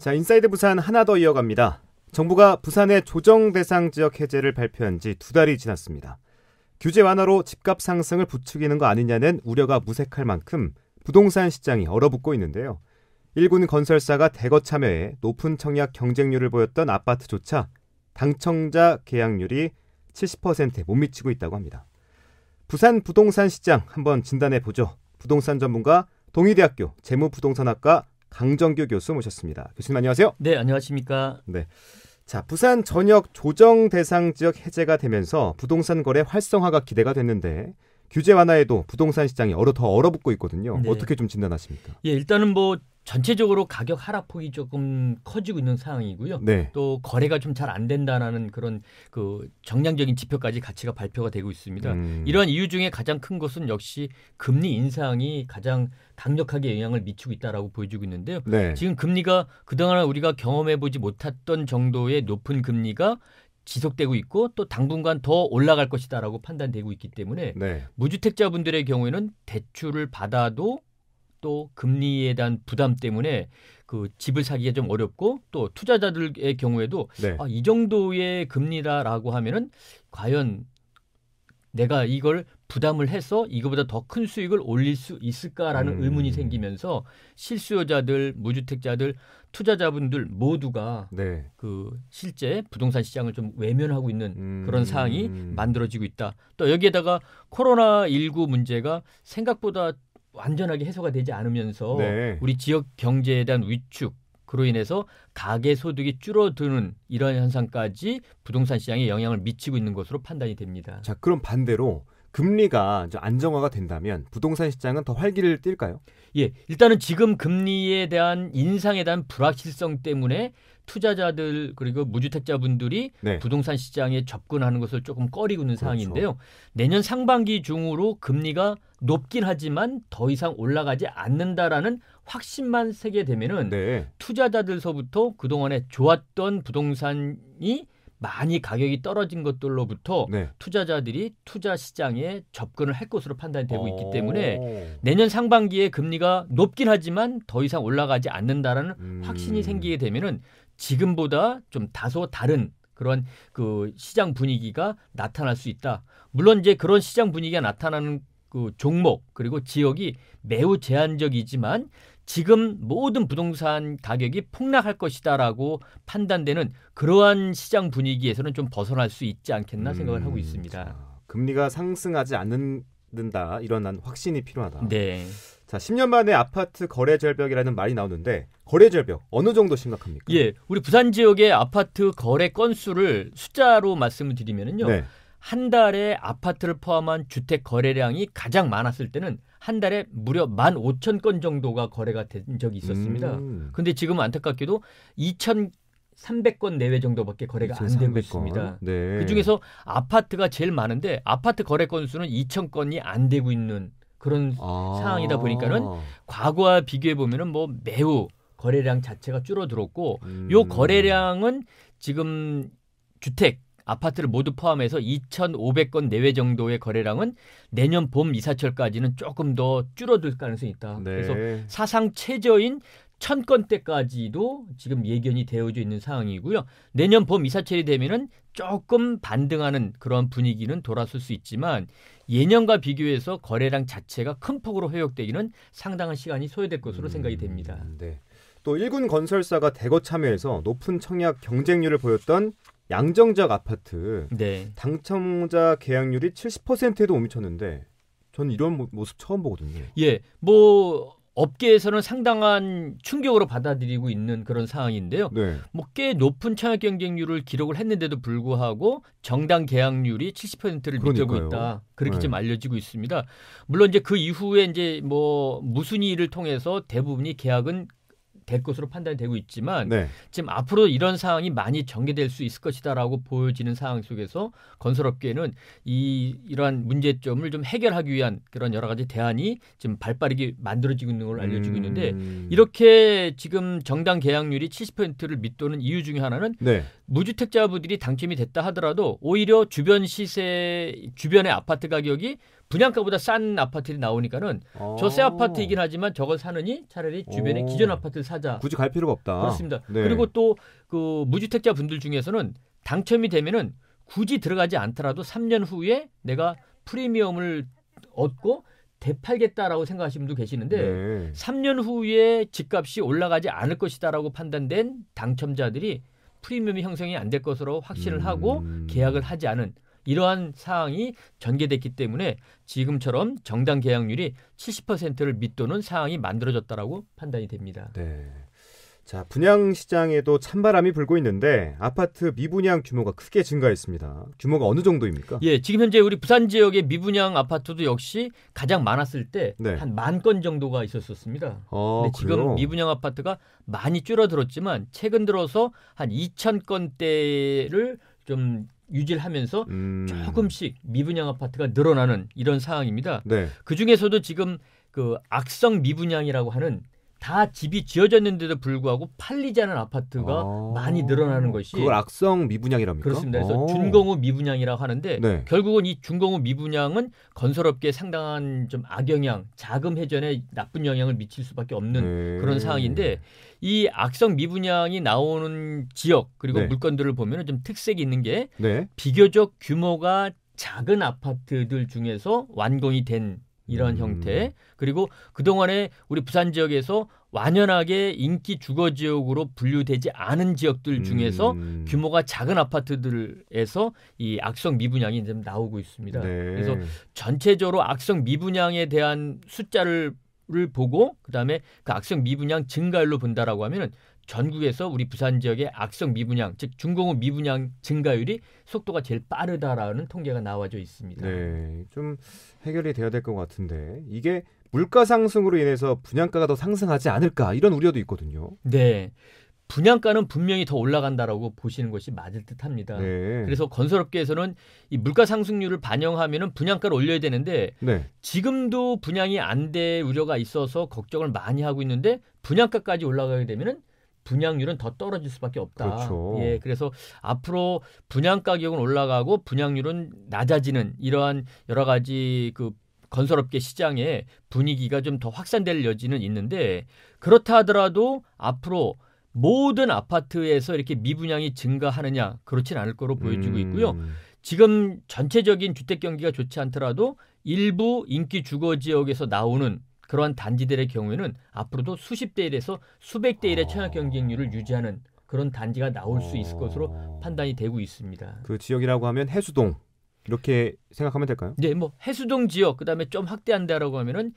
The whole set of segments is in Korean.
자, 인사이드 부산 하나 더 이어갑니다. 정부가 부산의 조정 대상 지역 해제를 발표한 지 2달이 지났습니다. 규제 완화로 집값 상승을 부추기는 거 아니냐는 우려가 무색할 만큼 부동산 시장이 얼어붙고 있는데요. 일군 건설사가 대거 참여해 높은 청약 경쟁률을 보였던 아파트조차 당첨자 계약률이 70%에 못 미치고 있다고 합니다. 부산 부동산 시장 한번 진단해보죠. 부동산 전문가 동의대학교 재무부동산학과 강정규 교수 모셨습니다. 교수님 안녕하세요. 네, 안녕하십니까. 네. 자, 부산 전역 조정 대상 지역 해제가 되면서 부동산 거래 활성화가 기대가 됐는데 규제 완화에도 부동산 시장이 더 얼어붙고 있거든요. 네. 어떻게 좀 진단하십니까? 예, 일단은 뭐 전체적으로 가격 하락폭이 조금 커지고 있는 상황이고요. 네. 또 거래가 좀 잘 안 된다는 그런 그 정량적인 지표까지 가치가 발표가 되고 있습니다. 이러한 이유 중에 가장 큰 것은 역시 금리 인상이 가장 강력하게 영향을 미치고 있다라고 보여지고 있는데요. 네. 지금 금리가 그동안 우리가 경험해보지 못했던 정도의 높은 금리가 지속되고 있고 또 당분간 더 올라갈 것이다라고 판단되고 있기 때문에 네. 무주택자분들의 경우에는 대출을 받아도 또 금리에 대한 부담 때문에 그 집을 사기가 좀 어렵고 또 투자자들의 경우에도 네. 이 정도의 금리라라고 하면은 과연 내가 이걸 부담을 해서 이거보다 더 큰 수익을 올릴 수 있을까라는 의문이 생기면서 실수요자들, 무주택자들, 투자자분들 모두가 네. 그 실제 부동산 시장을 좀 외면하고 있는 그런 상황이 만들어지고 있다. 또 여기에다가 코로나19 문제가 생각보다 완전하게 해소가 되지 않으면서 네. 우리 지역 경제에 대한 위축, 그로 인해서 가계 소득이 줄어드는 이런 현상까지 부동산 시장에 영향을 미치고 있는 것으로 판단이 됩니다. 자, 그럼 반대로 금리가 좀 안정화가 된다면 부동산 시장은 더 활기를 띨까요? 예, 일단은 지금 금리에 대한 인상에 대한 불확실성 때문에 투자자들 그리고 무주택자분들이 네. 부동산 시장에 접근하는 것을 조금 꺼리고 있는 그렇죠. 상황인데요. 내년 상반기 중으로 금리가 높긴 하지만 더 이상 올라가지 않는다라는 확신만 세게 되면은 네. 투자자들서부터 그동안에 좋았던 부동산이 많이 가격이 떨어진 것들로부터 네. 투자자들이 투자 시장에 접근을 할 것으로 판단이 되고 있기 때문에 내년 상반기에 금리가 높긴 하지만 더 이상 올라가지 않는다라는 확신이 생기게 되면은 지금보다 좀 다소 다른 그런 그 시장 분위기가 나타날 수 있다. 물론 이제 그런 시장 분위기가 나타나는 그 종목 그리고 지역이 매우 제한적이지만 지금 모든 부동산 가격이 폭락할 것이다라고 판단되는 그러한 시장 분위기에서는 좀 벗어날 수 있지 않겠나 생각을 하고 있습니다. 자, 금리가 상승하지 않는다 이런 확신이 필요하다. 네. 자, 10년 만에 아파트 거래 절벽이라는 말이 나오는데 거래 절벽 어느 정도 심각합니까? 예, 우리 부산 지역의 아파트 거래 건수를 숫자로 말씀을 드리면은요. 네. 한 달에 아파트를 포함한 주택 거래량이 가장 많았을 때는 한 달에 무려 15,000건 정도가 거래가 된 적이 있었습니다. 그런데 지금 안타깝게도 2,300건 내외 정도밖에 거래가 안 되고 있습니다. 네. 그중에서 아파트가 제일 많은데 아파트 거래 건수는 2,000건이 안 되고 있는 그런 상황이다 보니까는 과거와 비교해 보면은 뭐 매우 거래량 자체가 줄어들었고 요 거래량은 지금 주택 아파트를 모두 포함해서 2,500건 내외 정도의 거래량은 내년 봄 이사철까지는 조금 더 줄어들 가능성이 있다. 네. 그래서 사상 최저인 1,000건대까지도 지금 예견이 되어져 있는 상황이고요. 내년 봄 이사철이 되면은 조금 반등하는 그런 분위기는 돌아설 수 있지만 예년과 비교해서 거래량 자체가 큰 폭으로 회복되기는 상당한 시간이 소요될 것으로 생각이 됩니다. 네. 또 일군 건설사가 대거 참여해서 높은 청약 경쟁률을 보였던 양정지역 아파트 네. 당첨자 계약률이 70%에도 못 미쳤는데 저는 이런 모습 처음 보거든요. 예, 뭐 업계에서는 상당한 충격으로 받아들이고 있는 그런 상황인데요. 네. 뭐 꽤 높은 청약 경쟁률을 기록을 했는데도 불구하고 정당 계약률이 70%를 밑돌고 있다. 그렇게 좀 알려지고 있습니다. 물론 이제 그 이후에 이제 뭐 무슨 일을 통해서 대부분이 계약은 될 것으로 판단이 되고 있지만 네. 지금 앞으로 이런 상황이 많이 전개될 수 있을 것이다라고 보여지는 상황 속에서 건설업계는 이러한 문제점을 좀 해결하기 위한 그런 여러 가지 대안이 지금 발빠르게 만들어지고 있는 걸로 알려지고 있는데 이렇게 지금 정당 계약률이 70%를 밑도는 이유 중에 하나는 네. 무주택자분들이 당첨이 됐다 하더라도 오히려 주변 시세, 주변의 아파트 가격이 분양가보다 싼 아파트들이 나오니까는 저 새 아파트이긴 하지만 저걸 사느니 차라리 주변에 기존 아파트를 사자. 굳이 갈 필요가 없다. 그렇습니다. 네. 그리고 또 그 무주택자 분들 중에서는 당첨이 되면은 굳이 들어가지 않더라도 3년 후에 내가 프리미엄을 얻고 되팔겠다라고 생각하시는 분도 계시는데 네. 3년 후에 집값이 올라가지 않을 것이다라고 판단된 당첨자들이 프리미엄이 형성이 안 될 것으로 확신을 하고 계약을 하지 않은 이러한 사항이 전개됐기 때문에 지금처럼 정당 계약률이 70%를 밑도는 상황이 만들어졌다라고 판단이 됩니다. 네. 자, 분양 시장에도 찬바람이 불고 있는데 아파트 미분양 규모가 크게 증가했습니다. 규모가 어느 정도입니까? 예, 지금 현재 우리 부산 지역의 미분양 아파트도 역시 가장 많았을 때 네. 한 10,000건 정도가 있었습니다. 근데 지금 그래요? 미분양 아파트가 많이 줄어들었지만 최근 들어서 한 2,000건대를 좀 유지를 하면서 조금씩 미분양 아파트가 늘어나는 이런 상황입니다. 네. 그중에서도 지금 그 악성 미분양이라고 하는 다 집이 지어졌는데도 불구하고 팔리지 않은 아파트가 많이 늘어나는 것이 그걸 악성 미분양이랍니까? 그렇습니다. 그래서 준공후 미분양이라고 하는데 네. 결국은 이 준공후 미분양은 건설업계에 상당한 좀 악영향, 자금 회전에 나쁜 영향을 미칠 수밖에 없는 그런 상황인데 이 악성 미분양이 나오는 지역 그리고 네. 물건들을 보면 좀 특색이 있는 게 네. 비교적 규모가 작은 아파트들 중에서 완공이 된 이런 형태 그리고 그동안에 우리 부산 지역에서 완연하게 인기 주거 지역으로 분류되지 않은 지역들 중에서 규모가 작은 아파트들에서 이 악성 미분양이 좀 나오고 있습니다. 네. 그래서 전체적으로 악성 미분양에 대한 숫자를 보고 그다음에 그 악성 미분양 증가율로 본다라고 하면은 전국에서 우리 부산 지역의 악성 미분양, 즉 준공후 미분양 증가율이 속도가 제일 빠르다라는 통계가 나와져 있습니다. 네, 좀 해결이 돼야 될 것 같은데 이게 물가 상승으로 인해서 분양가가 더 상승하지 않을까 이런 우려도 있거든요. 네, 분양가는 분명히 더 올라간다라고 보시는 것이 맞을 듯합니다. 네. 그래서 건설업계에서는 이 물가 상승률을 반영하면은 분양가를 올려야 되는데 네. 지금도 분양이 안 될 우려가 있어서 걱정을 많이 하고 있는데 분양가까지 올라가게 되면은 분양률은 더 떨어질 수밖에 없다. 그렇죠. 예, 그래서 앞으로 분양 가격은 올라가고 분양률은 낮아지는 이러한 여러 가지 그 건설업계 시장의 분위기가 좀 더 확산될 여지는 있는데 그렇다 하더라도 앞으로 모든 아파트에서 이렇게 미분양이 증가하느냐 그렇진 않을 거로 보여지고 있고요. 지금 전체적인 주택 경기가 좋지 않더라도 일부 인기 주거 지역에서 나오는 그러한 단지들의 경우에는 앞으로도 수십 대 1에서 수백 대 1의 청약 경쟁률을 유지하는 그런 단지가 나올 수 있을 것으로 판단이 되고 있습니다. 그 지역이라고 하면 해수동 이렇게 생각하면 될까요? 네, 뭐 해수동 지역 그다음에 좀 확대한다라고 하면은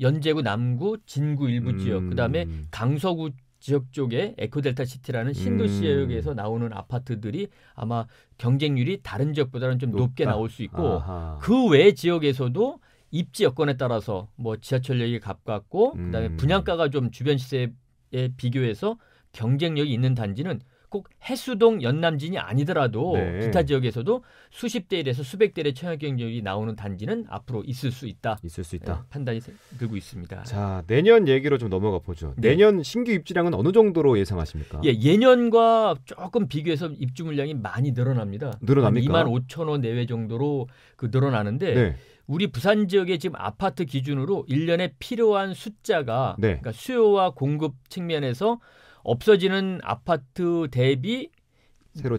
연제구 남구, 진구 일부 지역 그다음에 강서구 지역 쪽에 에코델타 시티라는 신도시 지역에서 나오는 아파트들이 아마 경쟁률이 다른 지역보다는 좀 높게 나올 수 있고 그 외 지역에서도 입지 여건에 따라서 뭐 지하철역이 가깝고 그다음에 분양가가 좀 주변 시세에 비교해서 경쟁력이 있는 단지는 꼭 해수동 연남진이 아니더라도 기타 지역에서도 수십 대 1에서 수백 대 1의 청약 경쟁력이 나오는 단지는 앞으로 있을 수 있다. 있을 수 있다. 판단이 들고 있습니다. 자, 내년 얘기로 좀 넘어가 보죠. 내년 신규 입지량은 어느 정도로 예상하십니까? 예, 예년과 조금 비교해서 입주 물량이 많이 늘어납니다. 늘어납니까? 한 2만 5천 호 내외 정도로 늘어나는데 우리 부산 지역의 지금 아파트 기준으로 1년에 필요한 숫자가 그러니까 수요와 공급 측면에서 없어지는 아파트 대비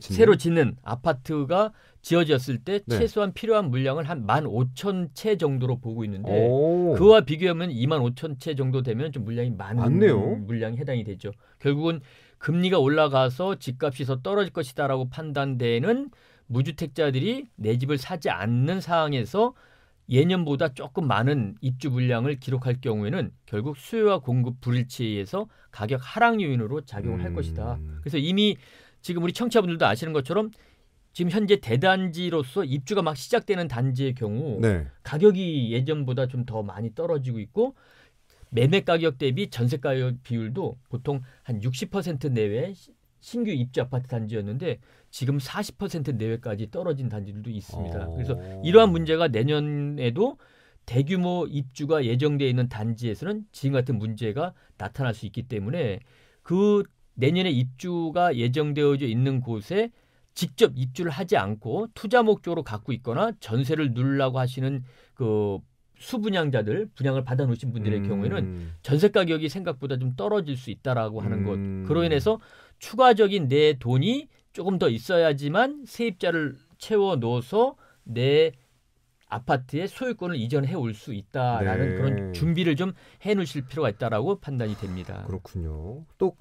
새로 짓는 아파트가 지어졌을 때 최소한 필요한 물량을 한 15,000채 정도로 보고 있는데 그와 비교하면 25,000채 정도 되면 좀 물량이 많은 물량이 해당이 되죠. 결국은 금리가 올라가서 집값이 더 떨어질 것이다라고 판단되는 무주택자들이 내 집을 사지 않는 상황에서 예년보다 조금 많은 입주 물량을 기록할 경우에는 결국 수요와 공급 불일치에 의해서 가격 하락 요인으로 작용을 할 것이다. 그래서 이미 지금 우리 청취자분들도 아시는 것처럼 지금 현재 대단지로서 입주가 막 시작되는 단지의 경우 가격이 예전보다 좀 더 많이 떨어지고 있고 매매 가격 대비 전세 가격 비율도 보통 한 60% 내외 신규 입주 아파트 단지였는데 지금 40% 내외까지 떨어진 단지들도 있습니다. 그래서 이러한 문제가 내년에도 대규모 입주가 예정되어 있는 단지에서는 지금 같은 문제가 나타날 수 있기 때문에 그 내년에 입주가 예정되어져 있는 곳에 직접 입주를 하지 않고 투자 목적으로 갖고 있거나 전세를 누리려고 하시는 그 수분양자들, 분양을 받아놓으신 분들의 경우에는 전세 가격이 생각보다 좀 떨어질 수 있다라고 하는 것. 그로 인해서 추가적인 내 돈이 조금 더 있어야지만 세입자를 채워 넣어서 내 아파트의 소유권을 이전해 올 수 있다라는 네. 그런 준비를 좀 해놓으실 필요가 있다라고 판단이 됩니다. 그렇군요. 또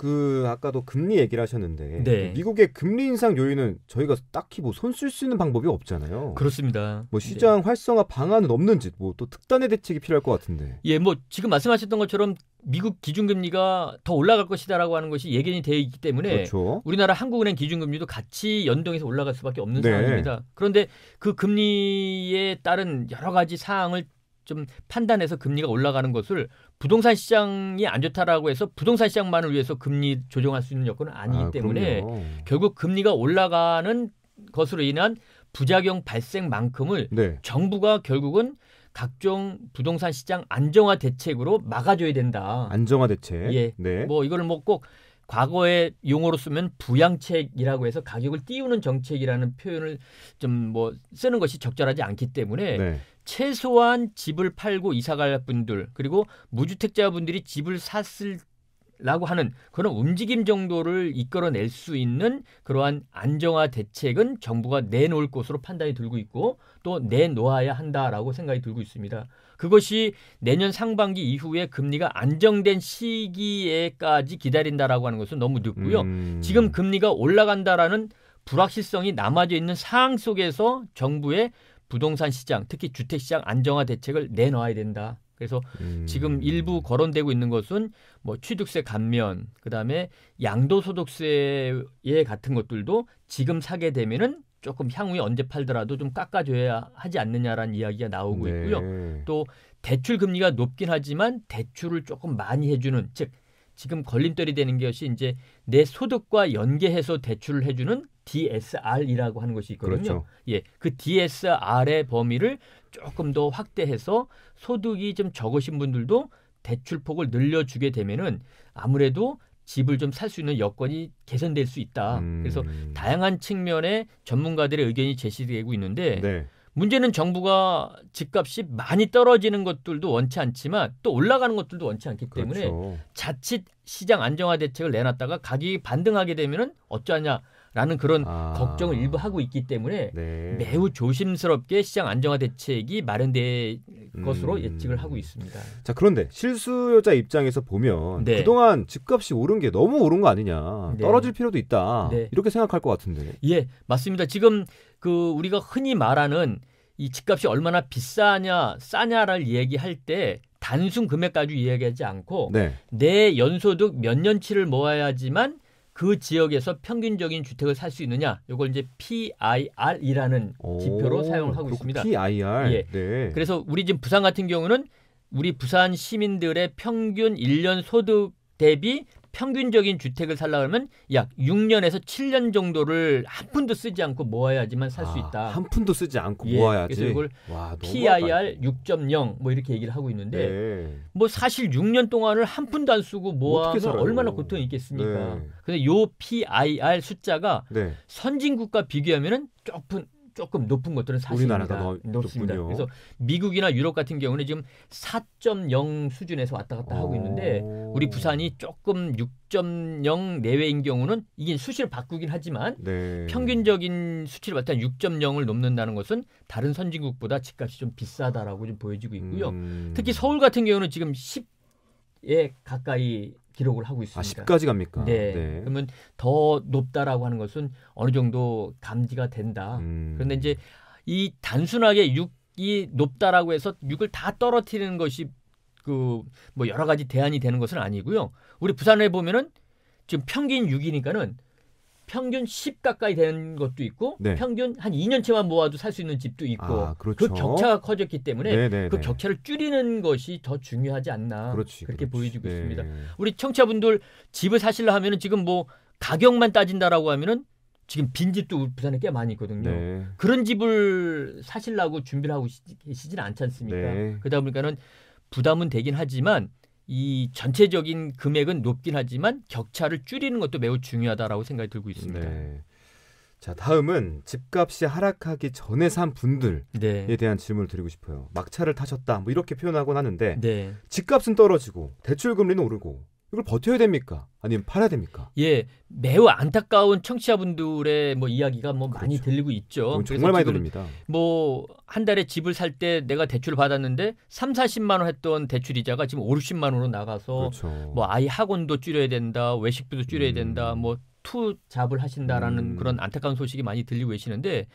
아까도 금리 얘기를 하셨는데 네. 미국의 금리 인상 요인은 저희가 딱히 뭐 손 쓸 수 있는 방법이 없잖아요. 그렇습니다. 뭐 시장 활성화 방안은 없는지 뭐 또 특단의 대책이 필요할 것 같은데. 예, 뭐 지금 말씀하셨던 것처럼 미국 기준금리가 더 올라갈 것이다라고 하는 것이 예견이 되어 있기 때문에 그렇죠. 우리나라 한국은행 기준금리도 같이 연동해서 올라갈 수밖에 없는 네. 상황입니다. 그런데 그 금리에 따른 여러 가지 사항을 좀 판단해서 금리가 올라가는 것을 부동산 시장이 안 좋다라고 해서 부동산 시장만을 위해서 금리 조정할 수 있는 여건은 아니기 때문에 그럼요. 결국 금리가 올라가는 것으로 인한 부작용 발생만큼을 네. 정부가 결국은 각종 부동산 시장 안정화 대책으로 막아줘야 된다. 안정화 대책. 예. 네. 뭐 이거를 뭐 꼭 과거의 용어로 쓰면 부양책이라고 해서 가격을 띄우는 정책이라는 표현을 좀 뭐 쓰는 것이 적절하지 않기 때문에 네. 최소한 집을 팔고 이사갈 분들 그리고 무주택자분들이 집을 샀으라고 하는 그런 움직임 정도를 이끌어낼 수 있는 그러한 안정화 대책은 정부가 내놓을 것으로 판단이 들고 있고 또 내놓아야 한다라고 생각이 들고 있습니다. 그것이 내년 상반기 이후에 금리가 안정된 시기에까지 기다린다라고 하는 것은 너무 늦고요. 지금 금리가 올라간다라는 불확실성이 남아져 있는 상황 속에서 정부의 부동산 시장, 특히 주택 시장 안정화 대책을 내놔야 된다. 그래서 지금 일부 거론되고 있는 것은 뭐 취득세 감면, 그다음에 양도소득세 같은 것들도 지금 사게 되면은 조금 향후에 언제 팔더라도 좀 깎아줘야 하지 않느냐라는 이야기가 나오고 있고요. 또 대출 금리가 높긴 하지만 대출을 조금 많이 해주는, 즉 지금 걸림돌이 되는 것이 이제 내 소득과 연계해서 대출을 해주는 DSR이라고 하는 것이 있거든요. 그렇죠. 예, 그 DSR의 범위를 조금 더 확대해서 소득이 좀 적으신 분들도 대출폭을 늘려주게 되면은 아무래도 집을 좀 살 수 있는 여건이 개선될 수 있다. 그래서 다양한 측면의 전문가들의 의견이 제시되고 있는데 네. 문제는 정부가 집값이 많이 떨어지는 것들도 원치 않지만 또 올라가는 것들도 원치 않기 때문에 그렇죠. 자칫 시장 안정화 대책을 내놨다가 가격이 반등하게 되면은 어쩌냐라는 그런 걱정을 일부 하고 있기 때문에 네. 매우 조심스럽게 시장 안정화 대책이 마련될 것으로 예측을 하고 있습니다. 자, 그런데 실수요자 입장에서 보면 네. 그동안 집값이 오른 게 너무 오른 거 아니냐. 네. 떨어질 필요도 있다. 네. 이렇게 생각할 것 같은데. 예, 맞습니다. 지금 우리가 흔히 말하는 이 집값이 얼마나 비싸냐, 싸냐를 얘기할 때 단순 금액 가지고 이야기하지 않고 네. 내 연소득 몇 년치를 모아야지만 그 지역에서 평균적인 주택을 살 수 있느냐. 이걸 이제 PIR이라는 지표로 사용을 하고 있습니다. PIR. 예. 네. 그래서 우리 지금 부산 같은 경우는 우리 부산 시민들의 평균 1년 소득 대비 평균적인 주택을 살려고 하면 약 6년에서 7년 정도를 한 푼도 쓰지 않고 모아야지만 살 수 있다. 한 푼도 쓰지 않고 예, 모아야지. 그래서 이걸 와, PIR 6.0 뭐 이렇게 얘기를 하고 있는데 네. 뭐 사실 6년 동안을 한 푼도 안 쓰고 모아서 얼마나 고통이 있겠습니까? 네. 근데 요 PIR 숫자가 네. 선진국과 비교하면은 조금 높은 것들은 사실입니다. 우리나라가 높습니다. 높군요. 그래서 미국이나 유럽 같은 경우는 지금 4.0 수준에서 왔다 갔다 하고 있는데 우리 부산이 조금 6.0 내외인 경우는 이게 수치를 바꾸긴 하지만 네. 평균적인 수치를 봤을 때 6.0을 넘는다는 것은 다른 선진국보다 집값이 좀 비싸다라고 좀 보여지고 있고요. 특히 서울 같은 경우는 지금 10에 가까이 기록을 하고 있습니다. 10까지 갑니까? 네. 그러면 더 높다라고 하는 것은 어느 정도 감지가 된다. 그런데 이제 이 단순하게 6이 높다라고 해서 6을 다 떨어뜨리는 것이 뭐 여러 가지 대안이 되는 것은 아니고요. 우리 부산에 보면은 지금 평균 6이니까는 평균 10 가까이 되는 것도 있고 네. 평균 한 2년치만 모아도 살 수 있는 집도 있고 그렇죠. 그 격차가 커졌기 때문에 네네네. 그 격차를 줄이는 것이 더 중요하지 않나 그렇게 보여지고 네. 있습니다. 우리 청취자분들 집을 사시려 하면은 지금 뭐 가격만 따진다라고 하면은 지금 빈집도 부산에 꽤 많이 있거든요. 네. 그런 집을 사시려고 준비를 하고 계시지는 않지 않습니까? 네. 그러다 보니까는 부담은 되긴 하지만 이 전체적인 금액은 높긴 하지만 격차를 줄이는 것도 매우 중요하다라고 생각이 들고 있습니다. 네. 자, 다음은 집값이 하락하기 전에 산 분들에 네. 대한 질문을 드리고 싶어요. 막차를 타셨다 뭐 이렇게 표현하곤 하는데 네. 집값은 떨어지고 대출 금리는 오르고 이걸 버텨야 됩니까? 아니면 팔아야 됩니까? 예, 매우 안타까운 청취자분들의 뭐 이야기가 뭐 많이 그렇죠. 들리고 있죠. 정말 많이 들립니다. 뭐 한 달에 집을 살 때 내가 대출을 받았는데 3, 40만 원 했던 대출 이자가 지금 5, 60만 원으로 나가서 그렇죠. 뭐 아이 학원도 줄여야 된다, 외식비도 줄여야 된다, 뭐 투잡을 하신다라는 그런 안타까운 소식이 많이 들리고 계시는데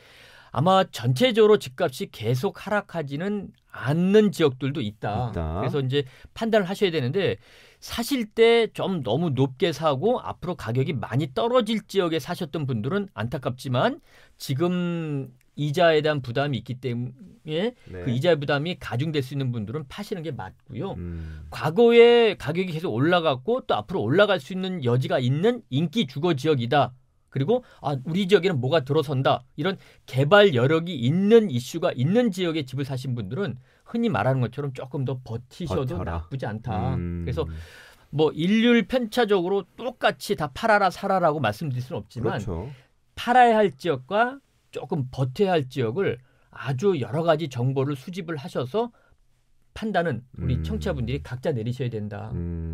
아마 전체적으로 집값이 계속 하락하지는 않는 지역들도 있다. 그래서 이제 판단을 하셔야 되는데 사실 때 좀 너무 높게 사고 앞으로 가격이 많이 떨어질 지역에 사셨던 분들은 안타깝지만 지금 이자에 대한 부담이 있기 때문에 네. 그 이자의 부담이 가중될 수 있는 분들은 파시는 게 맞고요. 과거에 가격이 계속 올라갔고 또 앞으로 올라갈 수 있는 여지가 있는 인기 주거 지역이다. 그리고 우리 지역에는 뭐가 들어선다. 이런 개발 여력이 있는 이슈가 있는 지역에 집을 사신 분들은 흔히 말하는 것처럼 조금 더 버티셔도 나쁘지 않다. 그래서 뭐 일률 편차적으로 똑같이 다 팔아라 사라라고 말씀드릴 수는 없지만 그렇죠. 팔아야 할 지역과 조금 버텨야 할 지역을 아주 여러 가지 정보를 수집을 하셔서 판단은 우리 청취자분들이 각자 내리셔야 된다.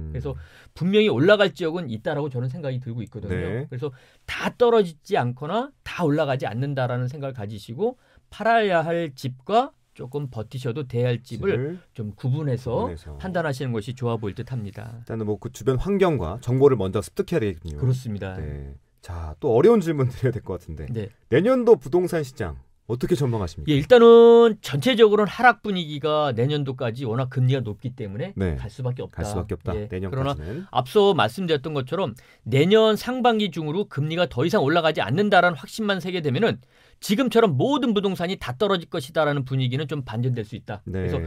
그래서 분명히 올라갈 지역은 있다라고 저는 생각이 들고 있거든요. 네. 그래서 다 떨어지지 않거나 다 올라가지 않는다라는 생각을 가지시고 팔아야 할 집과 조금 버티셔도 돼야 할 집을 좀 구분해서 판단하시는 것이 좋아 보일 듯합니다. 일단은 뭐 그 주변 환경과 정보를 먼저 습득해야 되겠군요. 그렇습니다. 네. 자, 또 어려운 질문 드려야 될 것 같은데 네. 내년도 부동산 시장 어떻게 전망하십니까? 예, 일단은 전체적으로는 하락 분위기가 내년도까지 워낙 금리가 높기 때문에 갈 수밖에 없다. 갈 수밖에 없다. 예, 내년까지는. 그러나 앞서 말씀드렸던 것처럼 내년 상반기 중으로 금리가 더 이상 올라가지 않는다라는 확신만 세게 되면은 지금처럼 모든 부동산이 다 떨어질 것이다라는 분위기는 좀 반전될 수 있다. 네. 그래서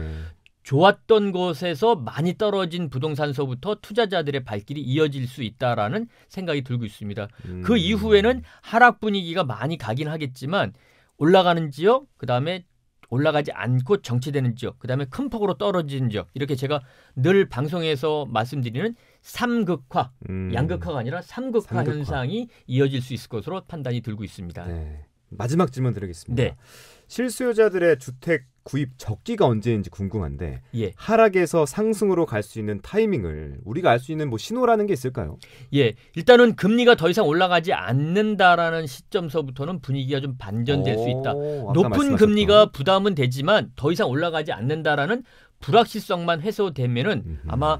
좋았던 곳에서 많이 떨어진 부동산서부터 투자자들의 발길이 이어질 수 있다라는 생각이 들고 있습니다. 그 이후에는 하락 분위기가 많이 가긴 하겠지만 올라가는 지역, 그다음에 올라가지 않고 정체되는 지역, 그다음에 큰 폭으로 떨어지는 지역 이렇게 제가 늘 방송에서 말씀드리는 삼극화, 양극화가 아니라 삼극화 현상이 이어질 수 있을 것으로 판단이 들고 있습니다. 네. 마지막 질문 드리겠습니다. 네. 실수요자들의 주택 구입 적기가 언제인지 궁금한데 예. 하락에서 상승으로 갈 수 있는 타이밍을 우리가 알 수 있는 뭐 신호라는 게 있을까요? 예, 일단은 금리가 더 이상 올라가지 않는다라는 시점서부터는 분위기가 좀 반전될 수 있다. 높은 금리가 부담은 되지만 더 이상 올라가지 않는다라는 불확실성만 해소되면은 아마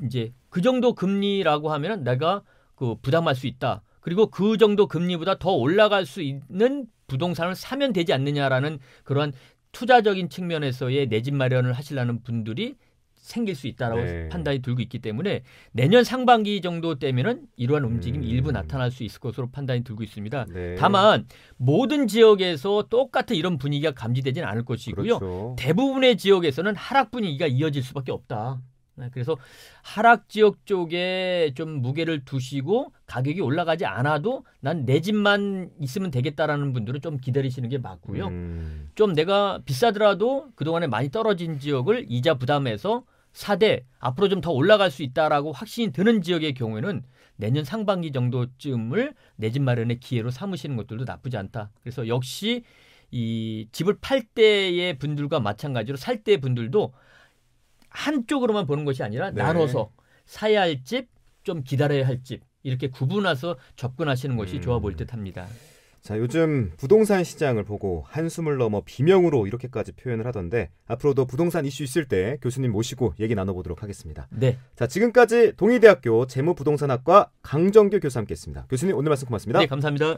이제 그 정도 금리라고 하면은 내가 그 부담할 수 있다. 그리고 그 정도 금리보다 더 올라갈 수 있는 부동산을 사면 되지 않느냐라는 그런 투자적인 측면에서의 내 집 마련을 하시려는 분들이 생길 수 있다라고 판단이 들고 있기 때문에 내년 상반기 정도 되면은 이러한 움직임이 일부 나타날 수 있을 것으로 판단이 들고 있습니다. 다만 모든 지역에서 똑같은 이런 분위기가 감지되지는 않을 것이고요. 그렇죠. 대부분의 지역에서는 하락 분위기가 이어질 수밖에 없다. 그래서 하락 지역 쪽에 좀 무게를 두시고 가격이 올라가지 않아도 난 내 집만 있으면 되겠다라는 분들은 좀 기다리시는 게 맞고요. 좀 내가 비싸더라도 그동안에 많이 떨어진 지역을 이자 부담해서 사되 앞으로 좀 더 올라갈 수 있다라고 확신이 드는 지역의 경우에는 내년 상반기 정도쯤을 내 집 마련의 기회로 삼으시는 것들도 나쁘지 않다. 그래서 역시 이 집을 팔 때의 분들과 마찬가지로 살 때의 분들도 한쪽으로만 보는 것이 아니라 나눠서 사야 할 집, 좀 기다려야 할 집 이렇게 구분해서 접근하시는 것이 좋아 보일 듯합니다. 자, 요즘 부동산 시장을 보고 한숨을 넘어 비명으로 이렇게까지 표현을 하던데 앞으로도 부동산 이슈 있을 때 교수님 모시고 얘기 나눠보도록 하겠습니다. 네. 자, 지금까지 동의대학교 재무부동산학과 강정규 교수 함께했습니다. 교수님 오늘 말씀 고맙습니다. 네, 감사합니다.